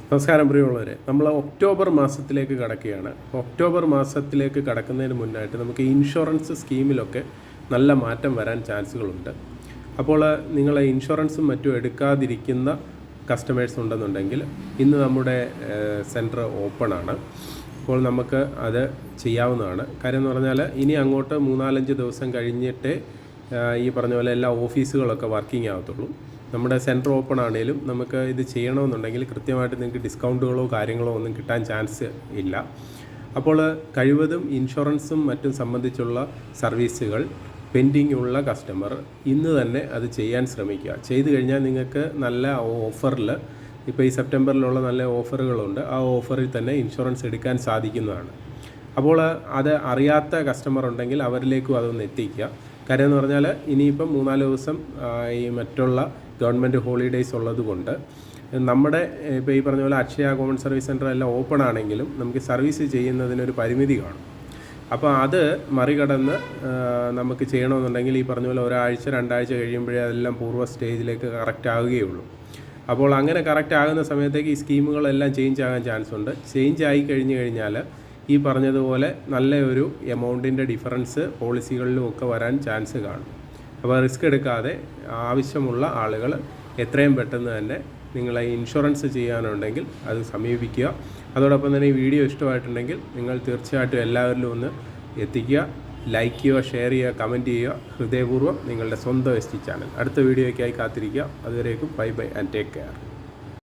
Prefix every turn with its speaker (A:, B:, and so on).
A: നമസ്കാരം പ്രിയമുള്ളവരെ, നമ്മൾ ഒക്ടോബർ മാസത്തിലേക്ക് കടക്കുകയാണ്. ഒക്ടോബർ മാസത്തിലേക്ക് കടക്കുന്നതിന് മുന്നായിട്ട് നമുക്ക് ഇൻഷുറൻസ് സ്കീമിലൊക്കെ നല്ല മാറ്റം വരാൻ ചാൻസുകളുണ്ട്. അപ്പോൾ നിങ്ങൾ ഇൻഷുറൻസും മറ്റും എടുക്കാതിരിക്കുന്ന കസ്റ്റമേഴ്സ് ഉണ്ടെന്നുണ്ടെങ്കിൽ ഇന്ന് നമ്മുടെ സെൻറ്റർ ഓപ്പണാണ്. അപ്പോൾ നമുക്ക് അത് ചെയ്യാവുന്നതാണ്. കാര്യം എന്ന് പറഞ്ഞാൽ ഇനി അങ്ങോട്ട് 3-4 ദിവസം കഴിഞ്ഞിട്ടേ ഈ പറഞ്ഞ പോലെ എല്ലാ ഓഫീസുകളൊക്കെ വർക്കിംഗ് ആകത്തുള്ളൂ. നമ്മുടെ സെൻറ്റർ ഓപ്പൺ ആണെങ്കിലും നമുക്ക് ഇത് ചെയ്യണമെന്നുണ്ടെങ്കിൽ കൃത്യമായിട്ട് നിങ്ങൾക്ക് ഡിസ്കൗണ്ടുകളോ കാര്യങ്ങളോ ഒന്നും കിട്ടാൻ ചാൻസ് ഇല്ല. അപ്പോൾ കഴിവതും ഇൻഷുറൻസും മറ്റും സംബന്ധിച്ചുള്ള സർവീസുകൾ പെൻഡിങ് ഉള്ള കസ്റ്റമർ ഇന്ന് തന്നെ അത് ചെയ്യാൻ ശ്രമിക്കുക. ചെയ്തു കഴിഞ്ഞാൽ നിങ്ങൾക്ക് നല്ല ഓഫറിൽ, ഇപ്പോൾ ഈ സെപ്റ്റംബറിലുള്ള നല്ല ഓഫറുകളുണ്ട്, ആ ഓഫറിൽ തന്നെ ഇൻഷുറൻസ് എടുക്കാൻ സാധിക്കുന്നതാണ്. അപ്പോൾ അത് അറിയാത്ത കസ്റ്റമർ ഉണ്ടെങ്കിൽ അവരിലേക്കും അതൊന്ന് എത്തിക്കുക. കാര്യം എന്ന് പറഞ്ഞാൽ ഇനിയിപ്പം 3-4 ദിവസം ഈ മറ്റുള്ള ഗവൺമെൻറ് ഹോളിഡേയ്സ് ഉള്ളത് കൊണ്ട് നമ്മുടെ ഇപ്പോൾ ഈ പറഞ്ഞ പോലെ അക്ഷയ കോമൺ സർവീസ് സെൻറ്റർ എല്ലാം ഓപ്പൺ ആണെങ്കിലും നമുക്ക് സർവീസ് ചെയ്യുന്നതിനൊരു പരിമിതി കാണും. അപ്പോൾ അത് മറികടന്ന് നമുക്ക് ചെയ്യണമെന്നുണ്ടെങ്കിൽ ഈ പറഞ്ഞ പോലെ 1-2 ആഴ്ച കഴിയുമ്പോഴേ അതെല്ലാം പൂർവ്വ സ്റ്റേജിലേക്ക് കറക്റ്റ് ആവുകയുള്ളൂ. അപ്പോൾ അങ്ങനെ കറക്റ്റ് ആകുന്ന സമയത്തേക്ക് ഈ സ്കീമുകളെല്ലാം ചേഞ്ച് ആകാൻ ചാൻസ് ഉണ്ട്. ചേഞ്ച് ആയി കഴിഞ്ഞാൽ ഈ പറഞ്ഞതുപോലെ നല്ല ഒരു എമൗണ്ടിൻ്റെ ഡിഫറൻസ് പോളിസികളിലും ഒക്കെ വരാൻ ചാൻസ് കാണും. അപ്പോൾ റിസ്ക് എടുക്കാതെ ആവശ്യമുള്ള ആളുകൾ എത്രയും പെട്ടെന്ന് തന്നെ നിങ്ങളെ ഇൻഷുറൻസ് ചെയ്യാനുണ്ടെങ്കിൽ അത് സമീപിക്കുക. അതോടൊപ്പം തന്നെ ഈ വീഡിയോ ഇഷ്ടമായിട്ടുണ്ടെങ്കിൽ നിങ്ങൾ തീർച്ചയായിട്ടും എല്ലാവരിലും ഒന്ന് എത്തിക്കുക. ലൈക്ക് ചെയ്യുക, ഷെയർ ചെയ്യുക, കമൻറ്റ് ചെയ്യുക. ഹൃദയപൂർവ്വം നിങ്ങളുടെ സ്വന്തം ST ചാനൽ. അടുത്ത വീഡിയോയ്ക്കായി കാത്തിരിക്കുക. അതുവരേക്കും ബൈ ആൻഡ് ടേക്ക് കെയർ.